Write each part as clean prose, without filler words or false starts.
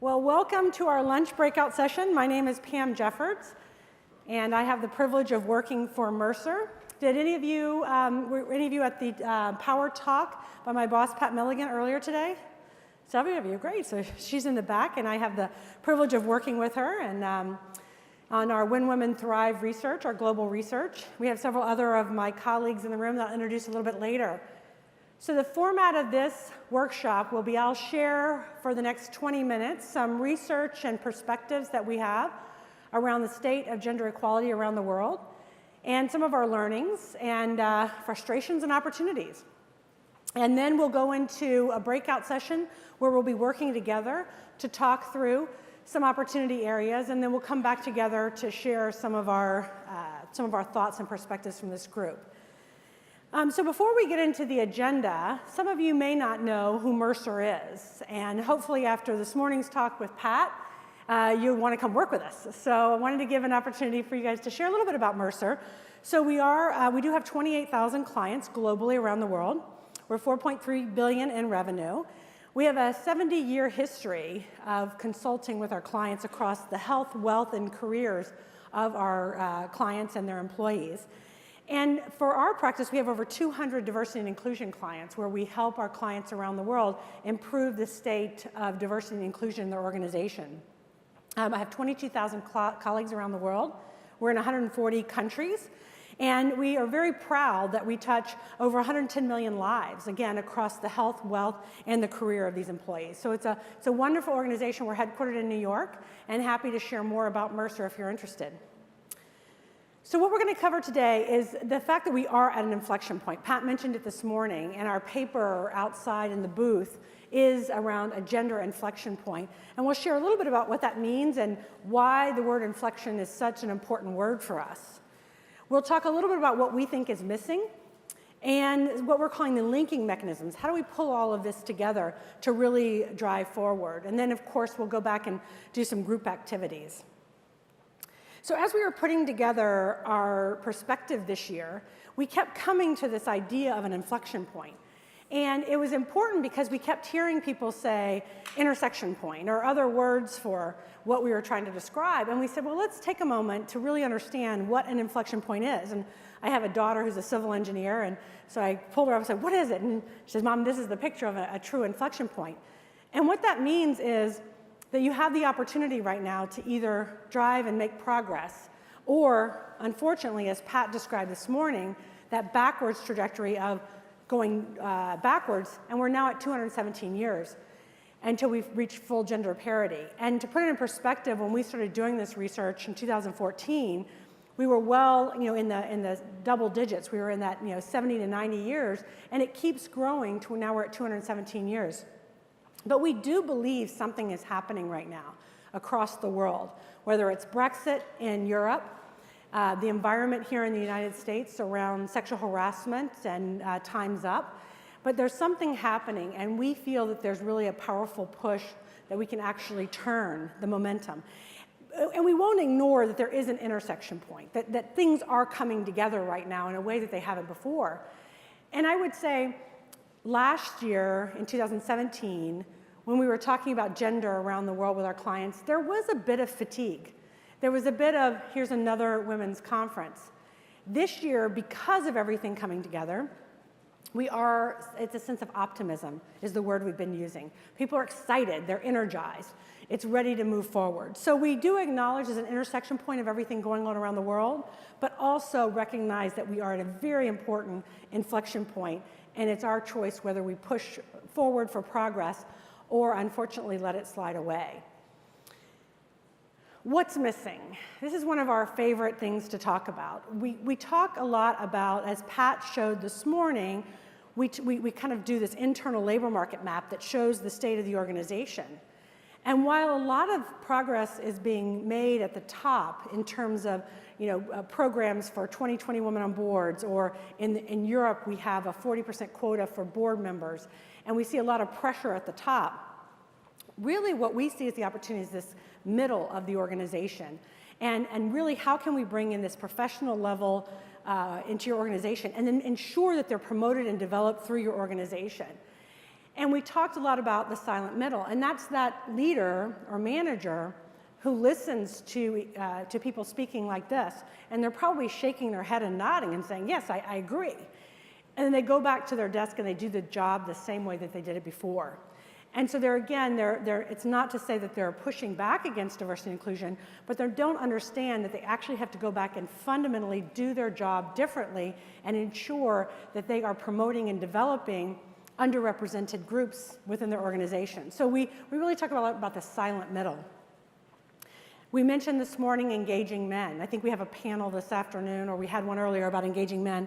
Well, welcome to our lunch breakout session. My name is Pam Jeffords, and I have the privilege of working for Mercer. Did any of you, were any of you at the Power Talk by my boss, Pat Milligan, earlier today? Several of you, great. So she's in the back, and I have the privilege of working with her and on our When Women Thrive research, our global research. We have several other of my colleagues in the room that I'll introduce a little bit later. So the format of this workshop will be I'll share for the next 20 minutes some research and perspectives that we have around the state of gender equality around the world and some of our learnings and frustrations and opportunities. And then we'll go into a breakout session where we'll be working together to talk through some opportunity areas, and then we'll come back together to share some of our thoughts and perspectives from this group. So before we get into the agenda, some of you may not know who Mercer is, and hopefully after this morning's talk with Pat, you'll want to come work with us. So I wanted to give an opportunity for you guys to share a little bit about Mercer. So we do have 28,000 clients globally around the world. We're $4.3 billion in revenue. We have a 70-year history of consulting with our clients across the health, wealth, and careers of our clients and their employees. And for our practice, we have over 200 diversity and inclusion clients where we help our clients around the world improve the state of diversity and inclusion in their organization. I have 22,000 colleagues around the world. We're in 140 countries. And we are very proud that we touch over 110 million lives, again, across the health, wealth, and the career of these employees. So it's a wonderful organization. We're headquartered in New York, and happy to share more about Mercer if you're interested. So what we're going to cover today is the fact that we are at an inflection point. Pat mentioned it this morning, and our paper outside in the booth is around a gender inflection point. And we'll share a little bit about what that means and why the word inflection is such an important word for us. We'll talk a little bit about what we think is missing and what we're calling the linking mechanisms. How do we pull all of this together to really drive forward? And then, of course, we'll go back and do some group activities. So as we were putting together our perspective this year, we kept coming to this idea of an inflection point. And it was important because we kept hearing people say intersection point or other words for what we were trying to describe. And we said, well, let's take a moment to really understand what an inflection point is. And I have a daughter who's a civil engineer, and so I pulled her up and said, what is it? And she says, Mom, this is the picture of a true inflection point. And what that means is that you have the opportunity right now to either drive and make progress, or, unfortunately, as Pat described this morning, that backwards trajectory of going backwards, and we're now at 217 years until we've reached full gender parity. And to put it in perspective, when we started doing this research in 2014, we were well, in the double digits. We were in that, 70 to 90 years, and it keeps growing to now we're at 217 years. But we do believe something is happening right now across the world, whether it's Brexit in Europe, the environment here in the United States around sexual harassment and Time's Up. But there's something happening, and we feel that there's really a powerful push that we can actually turn the momentum. And we won't ignore that there is an intersection point, that things are coming together right now in a way that they haven't before. And I would say last year, in 2017, when we were talking about gender around the world with our clients, there was a bit of fatigue. There was a bit of, here's another women's conference. This year, because of everything coming together, it's a sense of optimism is the word we've been using. People are excited, they're energized. It's ready to move forward. So we do acknowledge as an intersection point of everything going on around the world, but also recognize that we are at a very important inflection point, and it's our choice whether we push forward for progress or, unfortunately, let it slide away. What's missing? This is one of our favorite things to talk about. We talk a lot about, as Pat showed this morning, we kind of do this internal labor market map that shows the state of the organization. And while a lot of progress is being made at the top in terms of programs for 2020 women on boards, or in Europe we have a 40% quota for board members, and we see a lot of pressure at the top, really what we see as the opportunity is this middle of the organization. And really, how can we bring in this professional level into your organization and then ensure that they're promoted and developed through your organization? And we talked a lot about the silent middle, and that's that leader or manager who listens to people speaking like this, and they're probably shaking their head and nodding and saying, yes, I agree. And then they go back to their desk and they do the job the same way that they did it before. And so it's not to say that they're pushing back against diversity and inclusion, but they don't understand that they actually have to go back and fundamentally do their job differently and ensure that they are promoting and developing underrepresented groups within their organization. So we really talk a lot about the silent middle. We mentioned this morning engaging men. I think we have a panel this afternoon, or we had one earlier about engaging men.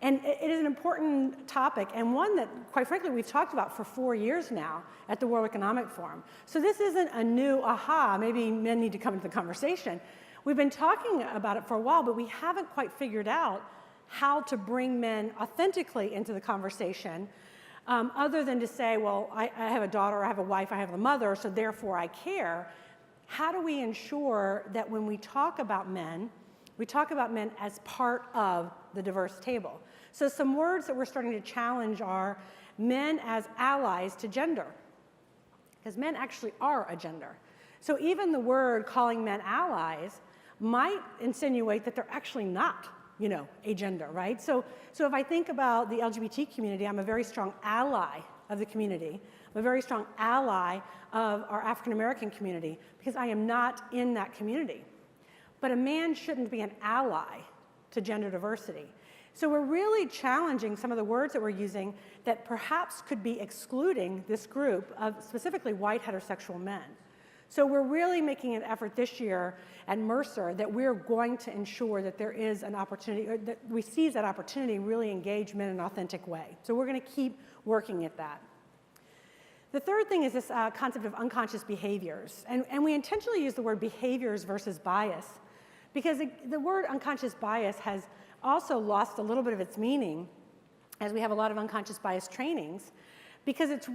And it is an important topic, and one that, quite frankly, we've talked about for 4 years now at the World Economic Forum. So this isn't a new aha, maybe men need to come into the conversation. We've been talking about it for a while, but we haven't quite figured out how to bring men authentically into the conversation, other than to say, well, I have a daughter, I have a wife, I have a mother, so therefore I care. How do we ensure that when we talk about men as part of the diverse table? So some words that we're starting to challenge are men as allies to gender, because men actually are a gender. So even the word calling men allies might insinuate that they're actually not, a gender, right? So if I think about the LGBT community, I'm a very strong ally of the community. I'm a very strong ally of our African American community because I am not in that community. But a man shouldn't be an ally to gender diversity. So we're really challenging some of the words that we're using that perhaps could be excluding this group of specifically white heterosexual men. So we're really making an effort this year at Mercer that we're going to ensure that there is an opportunity, or that we seize that opportunity, really engage men in an authentic way. So we're going to keep working at that. The third thing is this concept of unconscious behaviors. And we intentionally use the word behaviors versus bias, because the word unconscious bias has also lost a little bit of its meaning as we have a lot of unconscious bias trainings, because it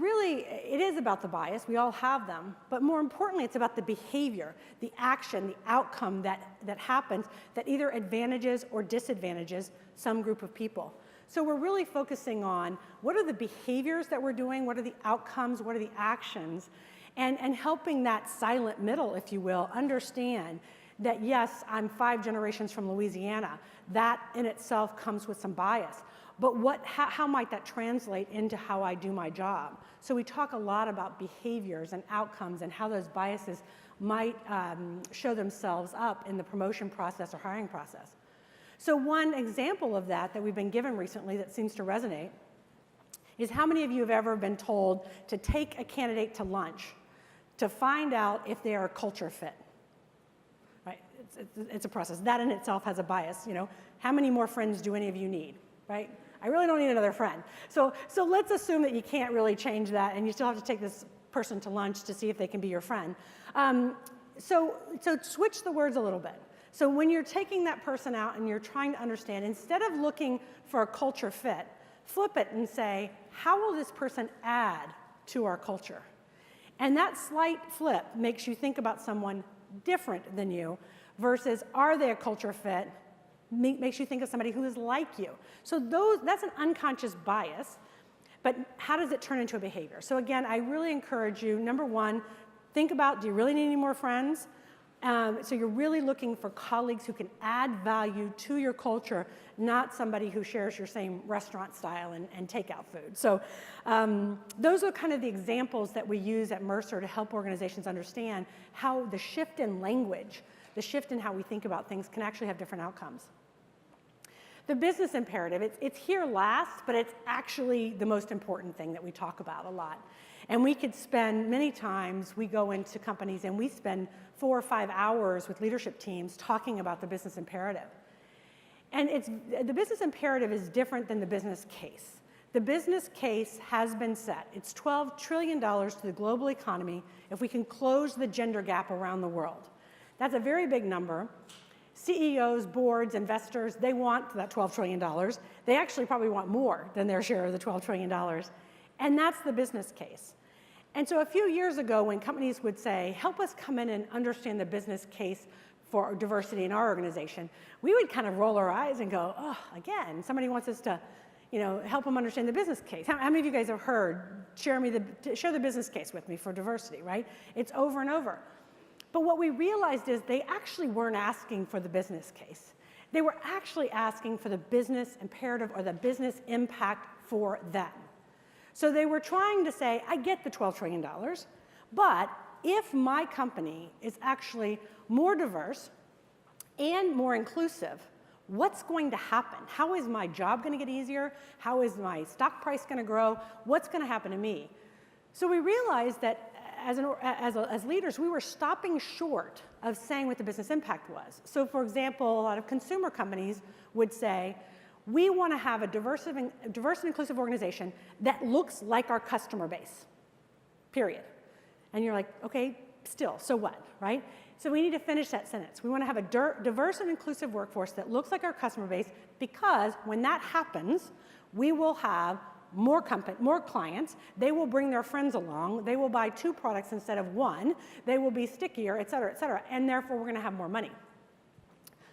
is about the bias, we all have them, but more importantly, it's about the behavior, the action, the outcome that happens that either advantages or disadvantages some group of people. So we're really focusing on what are the behaviors that we're doing, what are the outcomes, what are the actions, and helping that silent middle, if you will, understand that yes, I'm 5 generations from Louisiana. That in itself comes with some bias. But how might that translate into how I do my job? So we talk a lot about behaviors and outcomes and how those biases might show themselves up in the promotion process or hiring process. So one example of that we've been given recently that seems to resonate is how many of you have ever been told to take a candidate to lunch to find out if they are a culture fit? Right? It's a process. That in itself has a bias. How many more friends do any of you need? Right? I really don't need another friend. So let's assume that you can't really change that and you still have to take this person to lunch to see if they can be your friend. So switch the words a little bit. So when you're taking that person out and you're trying to understand, instead of looking for a culture fit, flip it and say, how will this person add to our culture? And that slight flip makes you think about someone different than you versus are they a culture fit? Makes you think of somebody who is like you. So that's an unconscious bias, but how does it turn into a behavior? So again, I really encourage you, number one, think about, do you really need any more friends? So you're really looking for colleagues who can add value to your culture, not somebody who shares your same restaurant style and takeout food. So those are kind of the examples that we use at Mercer to help organizations understand how the shift in language, the shift in how we think about things can actually have different outcomes. The business imperative, it's here last, but it's actually the most important thing that we talk about a lot. And we could spend, many times, we go into companies and we spend 4 or 5 hours with leadership teams talking about the business imperative. And the business imperative is different than the business case. The business case has been set. It's $12 trillion to the global economy if we can close the gender gap around the world. That's a very big number. CEOs, boards, investors, they want that $12 trillion. They actually probably want more than their share of the $12 trillion. And that's the business case. And so a few years ago, when companies would say, help us come in and understand the business case for diversity in our organization, we would kind of roll our eyes and go, oh, again, somebody wants us to, help them understand the business case. How many of you guys have heard, share the business case with me for diversity, right? It's over and over. But what we realized is they actually weren't asking for the business case. They were actually asking for the business imperative or the business impact for them. So they were trying to say, I get the $12 trillion, but if my company is actually more diverse and more inclusive, what's going to happen? How is my job going to get easier? How is my stock price going to grow? What's going to happen to me? So we realized that as leaders, we were stopping short of saying what the business impact was. So for example, a lot of consumer companies would say, we want to have a diverse and inclusive organization that looks like our customer base, period. And you're like, okay, still, so what, right? So we need to finish that sentence. We want to have a diverse and inclusive workforce that looks like our customer base, because when that happens, we will have more clients. They will bring their friends along. They will buy 2 products instead of 1. They will be stickier, et cetera, and therefore we're going to have more money.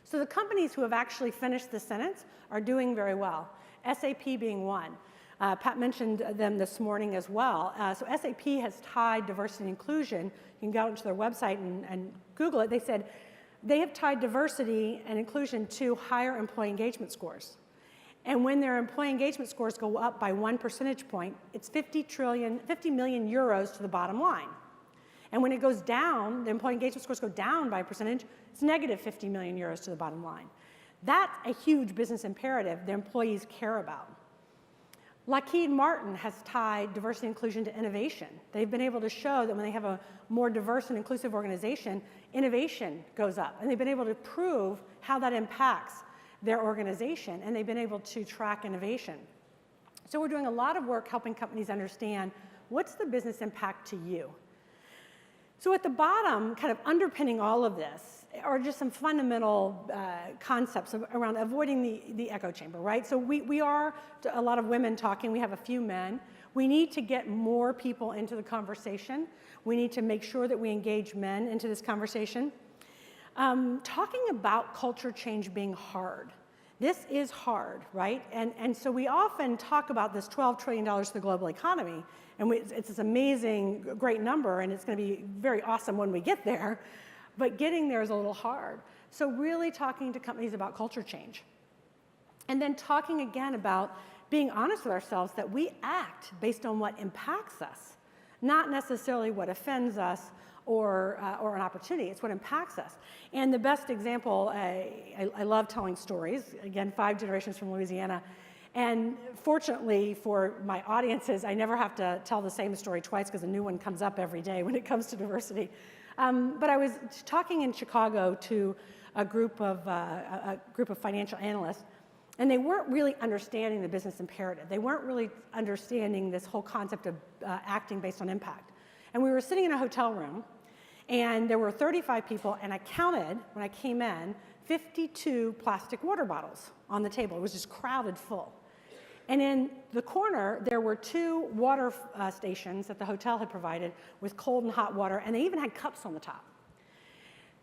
So the companies who have actually finished the sentence are doing very well, SAP being one. Pat mentioned them this morning as well. So SAP has tied diversity and inclusion. You can go out to their website and Google it. They said they have tied diversity and inclusion to higher employee engagement scores. And when their employee engagement scores go up by 1 percentage point, it's 50 million euros to the bottom line. And when it goes down, the employee engagement scores go down by a percentage, it's negative 50 million euros to the bottom line. That's a huge business imperative the employees care about. Lockheed Martin has tied diversity and inclusion to innovation. They've been able to show that when they have a more diverse and inclusive organization, innovation goes up. And they've been able to prove how that impacts their organization, and they've been able to track innovation. So we're doing a lot of work helping companies understand what's the business impact to you. So at the bottom, kind of underpinning all of this, are just some fundamental concepts around avoiding the echo chamber, right? So we are a lot of women talking. We have a few men. We need to get more people into the conversation. We need to make sure that we engage men into this conversation. Talking about culture change being hard. This is hard, right? And so we often talk about this $12 trillion to the global economy, and it's this amazing, great number, and it's going to be very awesome when we get there, but getting there is a little hard. So really talking to companies about culture change. And then talking again about being honest with ourselves that we act based on what impacts us, not necessarily what offends us or an opportunity. It's what impacts us. And the best example, I love telling stories. Again, 5 generations from Louisiana. And fortunately for my audiences, I never have to tell the same story twice because a new one comes up every day when it comes to diversity. But I was talking in Chicago to a group of financial analysts, and they weren't really understanding the business imperative. They weren't really understanding this whole concept of acting based on impact. And we were sitting in a hotel room, and there were 35 people, and I counted, when I came in, 52 plastic water bottles on the table. It was just crowded full. And in the corner, there were 2 water stations that the hotel had provided with cold and hot water, and they even had cups on the top.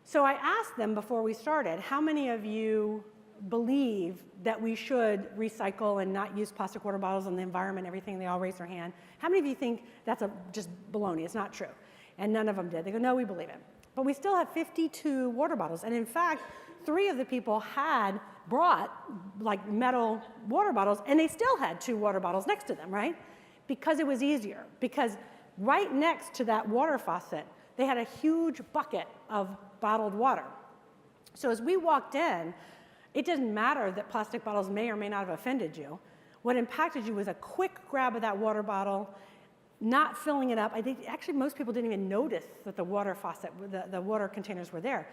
So I asked them before we started, how many of you believe that we should recycle and not use plastic water bottles in the environment, everything? They all raised their hand. How many of you think that's just baloney, it's not true? And none of them did. They go, no, we believe it. But we still have 52 water bottles. And in fact, 3 of the people had brought like metal water bottles, and they still had 2 water bottles next to them, right? Because it was easier. Because right next to that water faucet, they had a huge bucket of bottled water. So as we walked in, it doesn't matter that plastic bottles may or may not have offended you. What impacted you was a quick grab of that water bottle, not filling it up. I think actually most people didn't even notice that the water faucet, the water containers were there.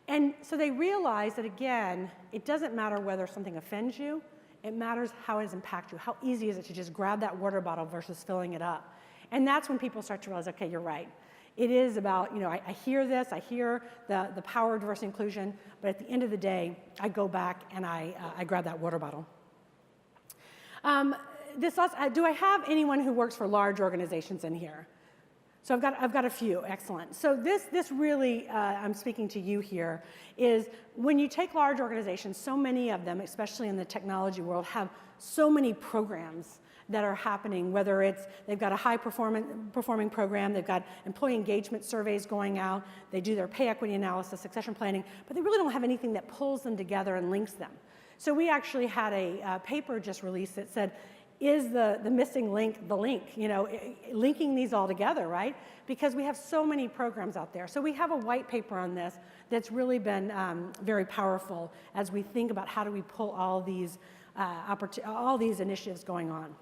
And so they realized that, again, it doesn't matter whether something offends you. It matters how it impacts you. How easy is it to just grab that water bottle versus filling it up? And that's when people start to realize, okay, you're right. It is about, I hear this, I hear the power of diversity and inclusion, but at the end of the day, I go back and I grab that water bottle. Do I have anyone who works for large organizations in here? So I've got a few, excellent. So this really, I'm speaking to you here, is when you take large organizations, so many of them, especially in the technology world, have so many programs that are happening, whether it's they've got a high performing program, they've got employee engagement surveys going out, they do their pay equity analysis, succession planning, but they really don't have anything that pulls them together and links them. So we actually had a paper just released that said, is the missing link the link, linking these all together, right? Because we have so many programs out there. So we have a white paper on this that's really been very powerful as we think about how do we pull all these initiatives going on.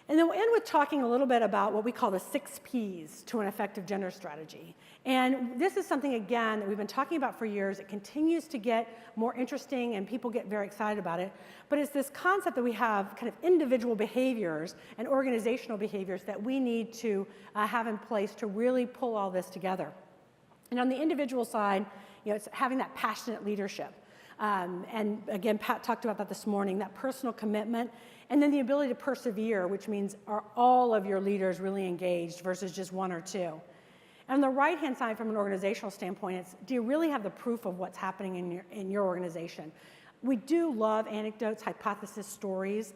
And then we'll end with talking a little bit about what we call the 6 Ps to an effective gender strategy. And this is something, again, that we've been talking about for years. It continues to get more interesting and people get very excited about it. But it's this concept that we have kind of individual behaviors and organizational behaviors that we need to have in place to really pull all this together. And on the individual side, it's having that passionate leadership. And again, Pat talked about that this morning, that personal commitment, and then the ability to persevere, which means are all of your leaders really engaged versus just 1 or 2? And on the right-hand side, from an organizational standpoint, it's do you really have the proof of what's happening in your organization? We do love anecdotes, hypothesis, stories,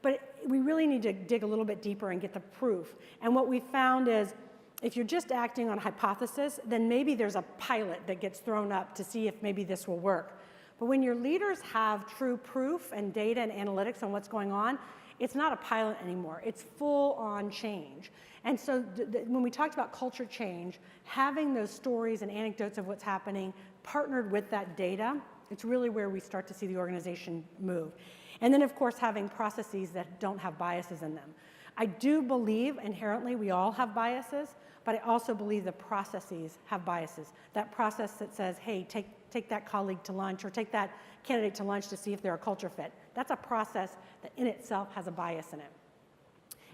but we really need to dig a little bit deeper and get the proof. And what we found is if you're just acting on hypothesis, then maybe there's a pilot that gets thrown up to see if maybe this will work. But when your leaders have true proof and data and analytics on what's going on, it's not a pilot anymore. It's full-on change. And so when we talked about culture change, having those stories and anecdotes of what's happening partnered with that data, it's really where we start to see the organization move. And then, of course, having processes that don't have biases in them. I do believe inherently we all have biases, but I also believe the processes have biases. That process that says, hey, take that colleague to lunch or take that candidate to lunch to see if they're a culture fit. That's a process that in itself has a bias in it.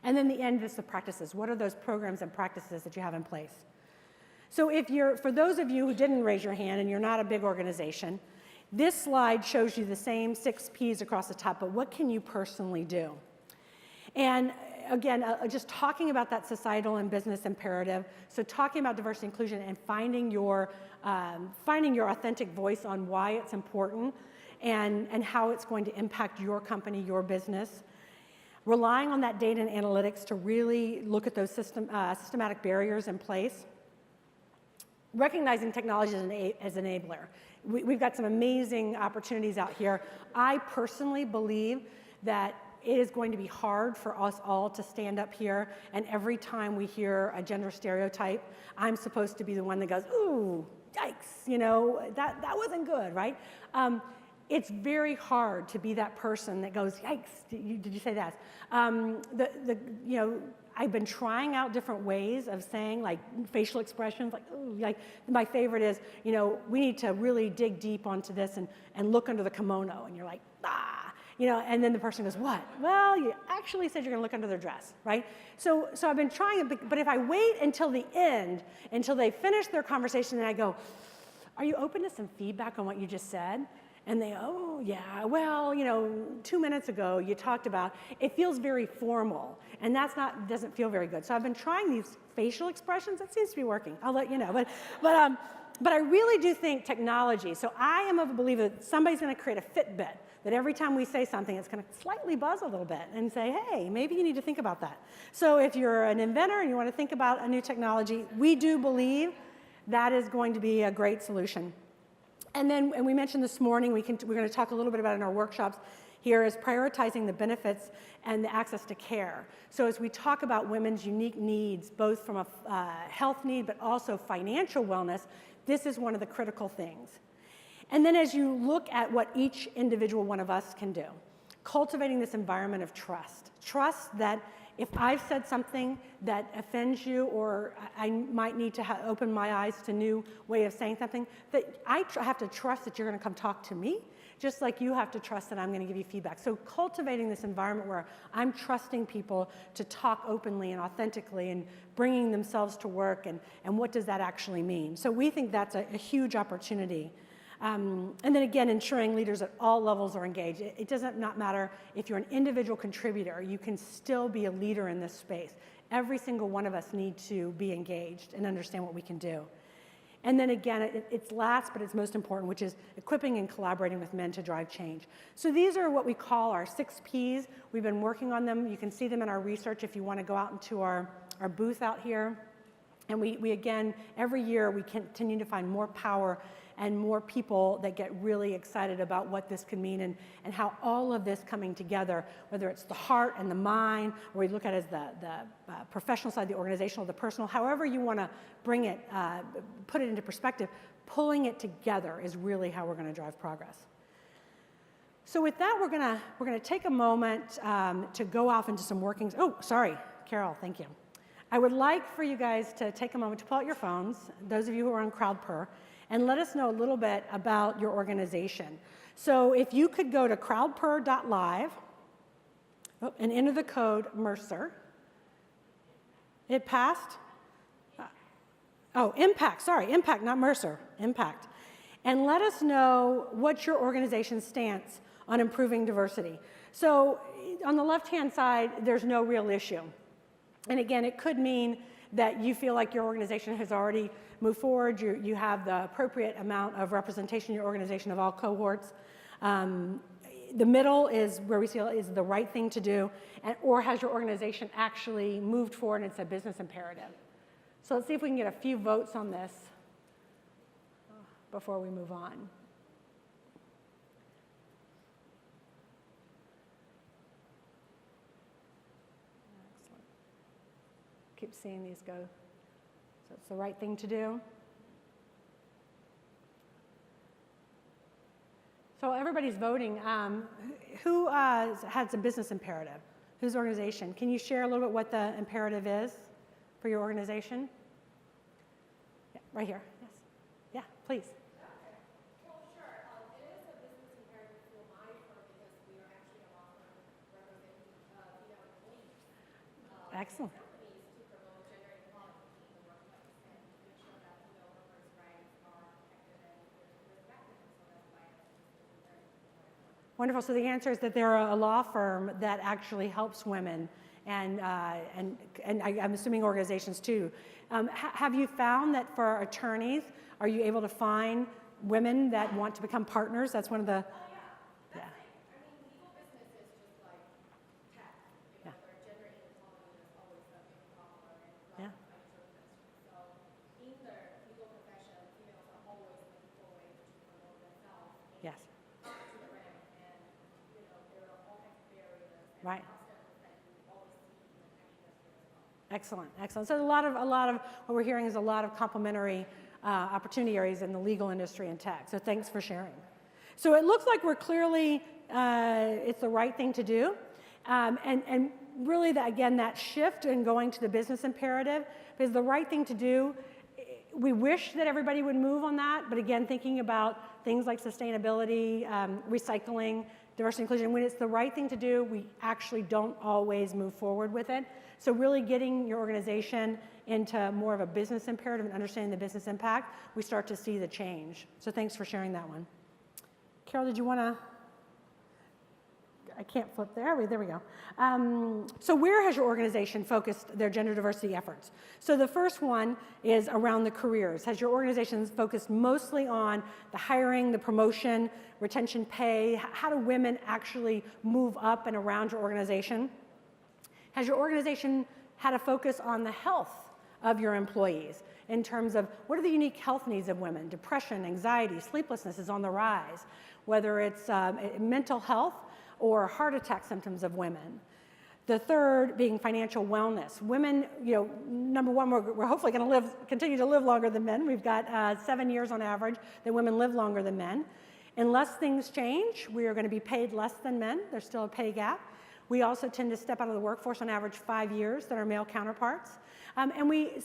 And then the end is the practices. What are those programs and practices that you have in place? So for those of you who didn't raise your hand and you're not a big organization, this slide shows you the same 6 Ps across the top, but what can you personally do? And again, just talking about that societal and business imperative, so talking about diversity and inclusion and finding your authentic voice on why it's important and how it's going to impact your company, your business. Relying on that data and analytics to really look at those systematic barriers in place. Recognizing technology as an enabler. We've got some amazing opportunities out here. I personally believe that it is going to be hard for us all to stand up here, and every time we hear a gender stereotype, I'm supposed to be the one that goes, ooh, yikes, that wasn't good, right? It's very hard to be that person that goes, yikes, did you say that? I've been trying out different ways of saying, like facial expressions, like, ooh, like my favorite is, we need to really dig deep onto this and look under the kimono, and you're like, and then the person goes, what? Well, you actually said you're going to look under their dress, right? So I've been trying it, but if I wait until the end, until they finish their conversation, and I go, are you open to some feedback on what you just said? And they, oh, yeah, well, 2 minutes ago you talked about, it feels very formal, and doesn't feel very good. So I've been trying these facial expressions. It seems to be working. I'll let you know. But I really do think technology, so I am of a believer that somebody's going to create a Fitbit, that every time we say something, it's going to slightly buzz a little bit and say, hey, maybe you need to think about that. So if you're an inventor and you want to think about a new technology, we do believe that is going to be a great solution. And we mentioned this morning, we're going to talk a little bit about in our workshops here, is prioritizing the benefits and the access to care. So as we talk about women's unique needs, both from a health need but also financial wellness, this is one of the critical things. And then as you look at what each individual one of us can do, cultivating this environment of trust. Trust that if I've said something that offends you, or I might need to open my eyes to a new way of saying something, that I have to trust that you're going to come talk to me, just like you have to trust that I'm going to give you feedback. So cultivating this environment where I'm trusting people to talk openly and authentically and bringing themselves to work, and what does that actually mean? So we think that's a huge opportunity. And then again, ensuring leaders at all levels are engaged. It doesn't not matter if you're an individual contributor, you can still be a leader in this space. Every single one of us need to be engaged and understand what we can do. And then again, it's last, but it's most important, which is equipping and collaborating with men to drive change. So these are what we call our 6 Ps. We've been working on them. You can see them in our research if you want to go out into our booth out here. And we again, every year we continue to find more power and more people that get really excited about what this could mean and how all of this coming together, whether it's the heart and the mind, or we look at it as the professional side, the organizational, the personal, however you want to bring it, put it into perspective, pulling it together is really how we're going to drive progress. So with that, we're gonna take a moment to go off into some workings. Oh, sorry, Carol, thank you. I would like for you guys to take a moment to pull out your phones, those of you who are on CrowdPer, and let us know a little bit about your organization. So if you could go to crowdper.live and enter the code Mercer. It passed? Impact, not Mercer, Impact. And let us know what your organization's stance on improving diversity. So on the left-hand side, there's no real issue. And again, it could mean that you feel like your organization has already moved forward, you have the appropriate amount of representation in your organization of all cohorts. The middle is where we feel is the right thing to do, or has your organization actually moved forward and it's a business imperative. So let's see if we can get a few votes on this before we move on. Keep seeing these go. So it's the right thing to do. So everybody's voting. Who has a business imperative? Whose organization? Can you share a little bit what the imperative is for your organization? Yeah, right here. Yes. Yeah, please. Excellent. Wonderful. So the answer is that they're a law firm that actually helps women, and I'm assuming organizations too. Have you found that for attorneys, are you able to find women that want to become partners? That's one of the. Yeah. Legal business is just like tech. Their gender inequality is always a big problem in financial industry. So in the legal profession, females are always looking for ways to promote themselves. Yes. To the rank, and there are all kinds of barriers and right. obstacles that you always see in the tech industry as well. Excellent, excellent. So a lot of what we're hearing is a lot of complementary opportunity areas in the legal industry and tech. So thanks for sharing. So it looks like we're clearly, it's the right thing to do. And really, again, that shift in going to the business imperative is the right thing to do. We wish that everybody would move on that, but again, thinking about things like sustainability, recycling, diversity inclusion, when it's the right thing to do, we actually don't always move forward with it. So really getting your organization into more of a business imperative and understanding the business impact, we start to see the change. So thanks for sharing that one. Carol, did you want to? I can't flip there. There we go. So where has your organization focused their gender diversity efforts? So the first one is around the careers. Has your organization focused mostly on the hiring, the promotion, retention pay? How do women actually move up and around your organization? Has your organization had a focus on the health of your employees in terms of what are the unique health needs of women? Depression, anxiety, sleeplessness is on the rise, whether it's mental health or heart attack symptoms of women. The third being financial wellness. Women, number one, we're hopefully going to continue to live longer than men. We've got 7 years on average that women live longer than men. Unless things change, we are going to be paid less than men. There's still a pay gap. We also tend to step out of the workforce on average 5 years than our male counterparts. And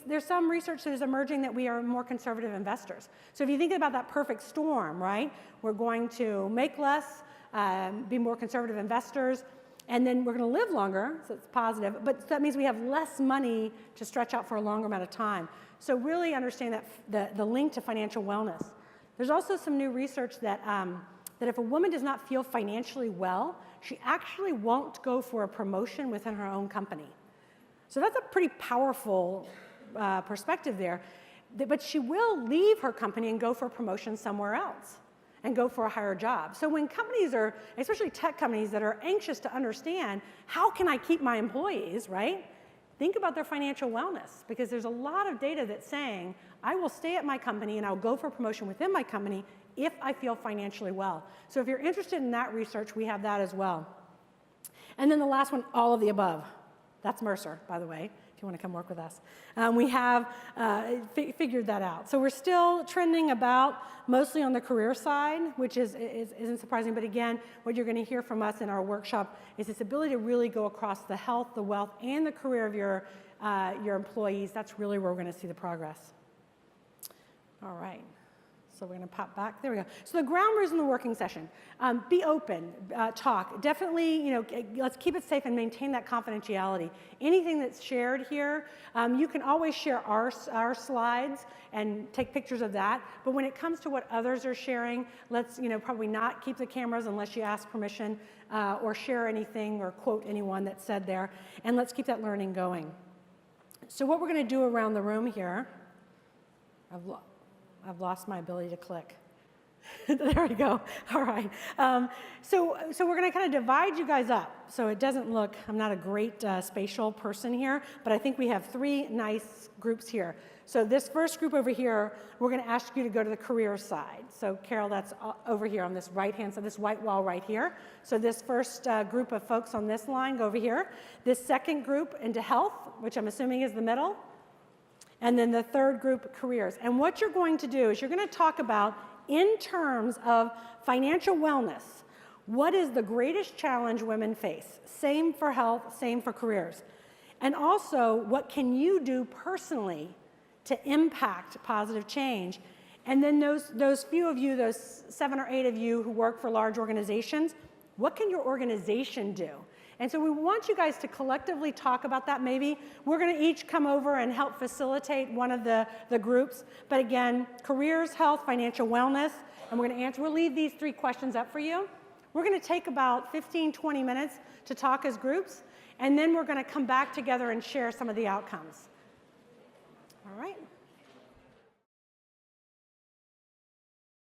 there's some research that is emerging that we are more conservative investors. So if you think about that perfect storm, right? We're going to make less, be more conservative investors, and then we're going to live longer, so it's positive, but that means we have less money to stretch out for a longer amount of time. So really understand that the link to financial wellness. There's also some new research that if a woman does not feel financially well, she actually won't go for a promotion within her own company. So that's a pretty powerful perspective there. But she will leave her company and go for a promotion somewhere else and go for a higher job. So when companies are, especially tech companies that are anxious to understand, how can I keep my employees, right? Think about their financial wellness, because there's a lot of data that's saying, I will stay at my company and I'll go for a promotion within my company if I feel financially well. So if you're interested in that research, we have that as well. And then the last one, all of the above. That's Mercer, by the way, if you want to come work with us. We have figured that out. So we're still trending about mostly on the career side, which isn't surprising. But again, what you're going to hear from us in our workshop is this ability to really go across the health, the wealth, and the career of your employees. That's really where we're going to see the progress. All right. So we're going to pop back. There we go. So the ground rules in the working session. Be open. Talk. Definitely, let's keep it safe and maintain that confidentiality. Anything that's shared here, you can always share our slides and take pictures of that. But when it comes to what others are sharing, let's probably not keep the cameras unless you ask permission or share anything or quote anyone that's said there. And let's keep that learning going. So what we're going to do around the room here, I've lost my ability to click. There we go. All right. So we're going to kind of divide you guys up. So it doesn't look, I'm not a great spatial person here, but I think we have 3 nice groups here. So this first group over here, we're going to ask you to go to the career side. So Carol, that's over here on this right-hand side, this white wall right here. So this first group of folks on this line, go over here. This second group into health, which I'm assuming is the middle. And then the third group, careers. And what you're going to do is you're going to talk about, in terms of financial wellness, what is the greatest challenge women face? Same for health, same for careers. And also, what can you do personally to impact positive change? And then those few of you, those 7 or 8 of you who work for large organizations, what can your organization do? And so we want you guys to collectively talk about that. Maybe we're going to each come over and help facilitate one of the groups. But again, careers, health, financial wellness, and we're going to answer. We'll leave these 3 questions up for you. We're going to take about 15, 20 minutes to talk as groups, and then we're going to come back together and share some of the outcomes. All right.